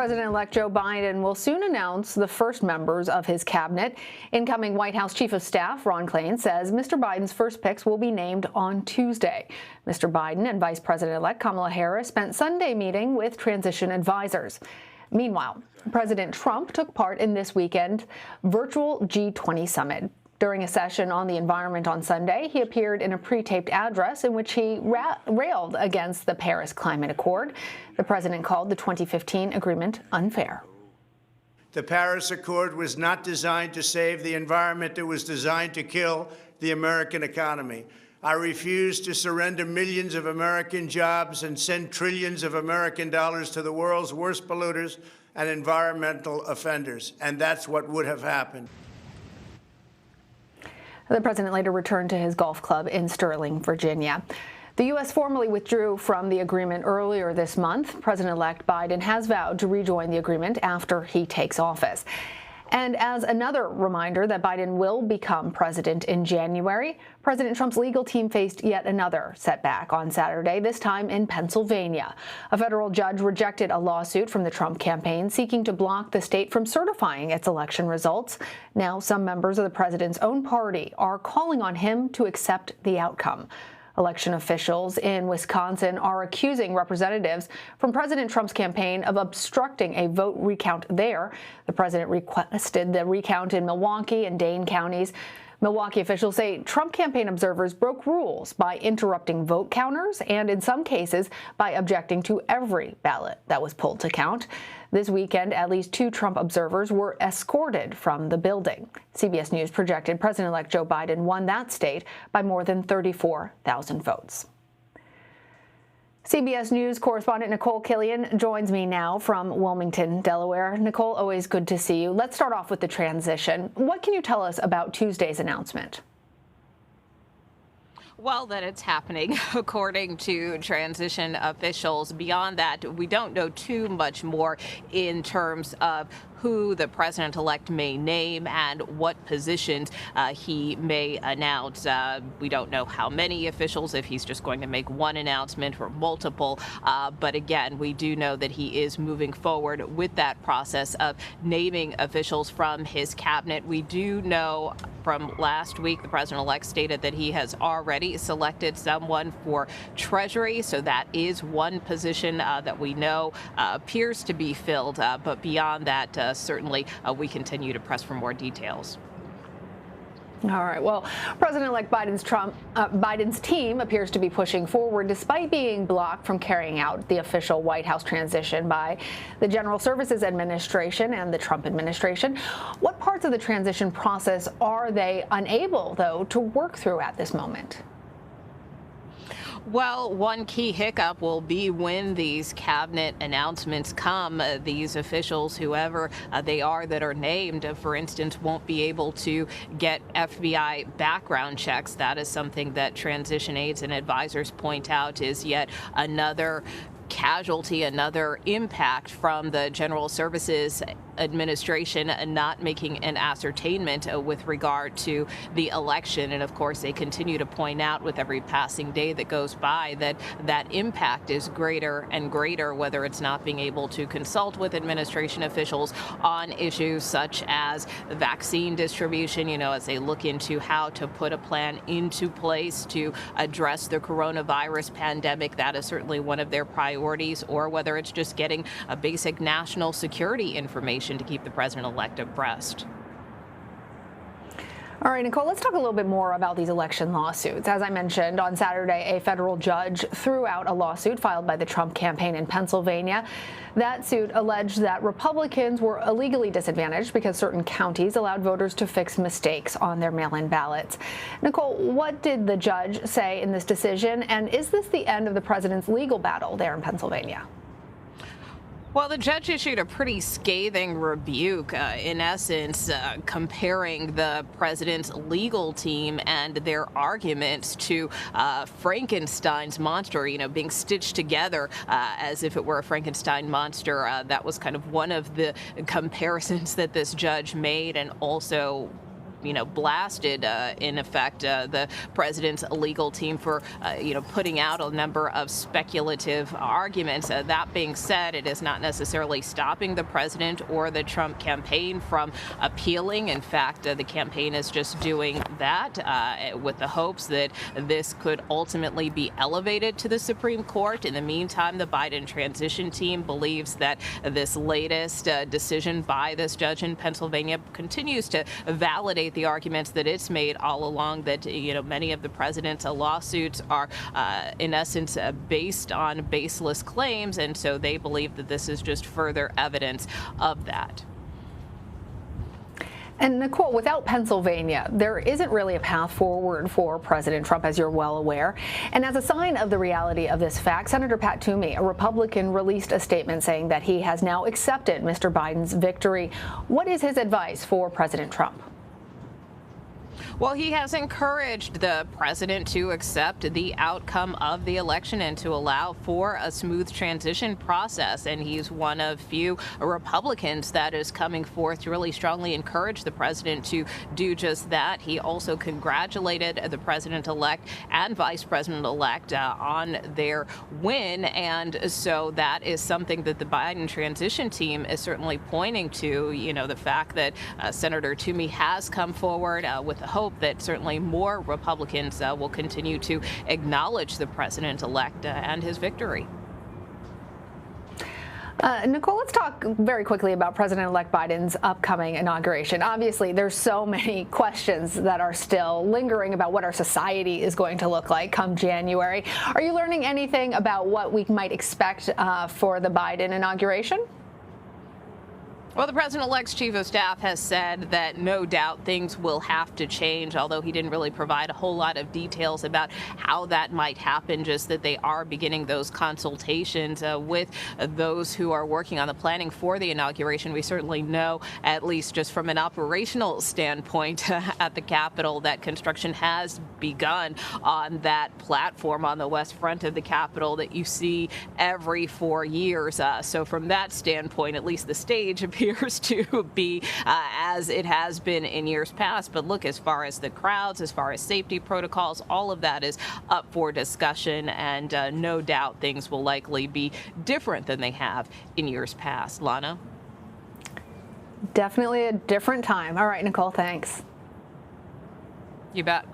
President-elect Joe Biden will soon announce the first members of his cabinet. Incoming White House Chief of Staff Ron Klain says Mr. Biden's first picks will be named on Tuesday. Mr. Biden and Vice President-elect Kamala Harris spent Sunday meeting with transition advisors. Meanwhile, President Trump took part in this weekend's virtual G20 summit. During a session on the environment on Sunday, he appeared in a pre-taped address in which he railed against the Paris Climate Accord. The president called the 2015 agreement unfair. The Paris Accord was not designed to save the environment. It was designed to kill the American economy. I refuse to surrender millions of American jobs and send trillions of American dollars to the world's worst polluters and environmental offenders. And that's what would have happened. The president later returned to his golf club in Sterling, Virginia. The U.S. formally withdrew from the agreement earlier this month. President-elect Biden has vowed to rejoin the agreement after he takes office. And as another reminder that Biden will become president in January, President Trump's legal team faced yet another setback on Saturday, this time in Pennsylvania. A federal judge rejected a lawsuit from the Trump campaign seeking to block the state from certifying its election results. Now, some members of the president's own party are calling on him to accept the outcome. Election officials in Wisconsin are accusing representatives from President Trump's campaign of obstructing a vote recount there. The president requested the recount in Milwaukee and Dane counties. Milwaukee officials say Trump campaign observers broke rules by interrupting vote counters and, in some cases, by objecting to every ballot that was pulled to count. This weekend, at least 2 Trump observers were escorted from the building. CBS News projected President-elect Joe Biden won that state by more than 34,000 votes. CBS News correspondent Nikole Killion joins me now from Wilmington, Delaware. Nikole, always good to see you. Let's start off with the transition. What can you tell us about Tuesday's announcement? Well, that it's happening, according to transition officials. Beyond that, we don't know too much more in terms of who the president-elect may name and what positions he may announce. We don't know how many officials, if he's just going to make one announcement or multiple. But again, we do know that he is moving forward with that process of naming officials from his cabinet. We do know from last week, the president-elect stated that he has already selected someone for Treasury. So that is one position that we know appears to be filled. But beyond that, certainly we continue to press for more details. All right. Well, President-elect Biden's team appears to be pushing forward despite being blocked from carrying out the official White House transition by the General Services Administration and the Trump administration. What parts of the transition process are they unable, though, to work through at this moment? Well, one key hiccup will be when these cabinet announcements come. These officials, whoever they are that are named, for instance, won't be able to get FBI background checks. That is something that transition aides and advisors point out is yet another casualty, another impact from the General Services Administration not making an ascertainment with regard to the election. And of course, they continue to point out with every passing day that goes by that that impact is greater and greater, whether it's not being able to consult with administration officials on issues such as vaccine distribution, as they look into how to put a plan into place to address the coronavirus pandemic. That is certainly one of their priorities, or whether it's just getting a basic national security information to keep the president-elect abreast. All right, Nikole, let's talk a little bit more about these election lawsuits. As I mentioned, on Saturday, a federal judge threw out a lawsuit filed by the Trump campaign in Pennsylvania. That suit alleged that Republicans were illegally disadvantaged because certain counties allowed voters to fix mistakes on their mail-in ballots. Nikole, what did the judge say in this decision, and is this the end of the president's legal battle there in Pennsylvania? Well, the judge issued a pretty scathing rebuke, in essence, comparing the president's legal team and their arguments to Frankenstein's monster, being stitched together as if it were a Frankenstein monster. That was kind of one of the comparisons that this judge made, and also blasted, in effect, the president's legal team for, putting out a number of speculative arguments. That being said, it is not necessarily stopping the president or the Trump campaign from appealing. In fact, the campaign is just doing that with the hopes that this could ultimately be elevated to the Supreme Court. In the meantime, the Biden transition team believes that this latest decision by this judge in Pennsylvania continues to validate the arguments that it's made all along, that many of the president's lawsuits are in essence based on baseless claims, and so they believe that this is just further evidence of that. And Nikole, without Pennsylvania, there isn't really a path forward for President Trump, as you're well aware. And as a sign of the reality of this fact, Senator Pat Toomey, a Republican, released a statement saying that he has now accepted Mr. Biden's victory. What is his advice for President Trump? Well, he has encouraged the president to accept the outcome of the election and to allow for a smooth transition process. And he's one of few Republicans that is coming forth to really strongly encourage the president to do just that. He also congratulated the president-elect and vice president-elect on their win. And so that is something that the Biden transition team is certainly pointing to, the fact that Senator Toomey has come forward with the hope that certainly more Republicans will continue to acknowledge the president-elect and his victory. Nikole, let's talk very quickly about President-elect Biden's upcoming inauguration. Obviously, there's so many questions that are still lingering about what our society is going to look like come January. Are you learning anything about what we might expect for the Biden inauguration? Well, the president-elect's chief of staff has said that no doubt things will have to change, although he didn't really provide a whole lot of details about how that might happen, just that they are beginning those consultations with those who are working on the planning for the inauguration. We certainly know, at least just from an operational standpoint at the Capitol, that construction has begun on that platform on the west front of the Capitol that you see every 4 years. So from that standpoint, at least the stage appears to be as it has been in years past. But look, as far as the crowds, as far as safety protocols, all of that is up for discussion, and no doubt things will likely be different than they have in years past. Lana? Definitely a different time. All right, Nikole, thanks. You bet.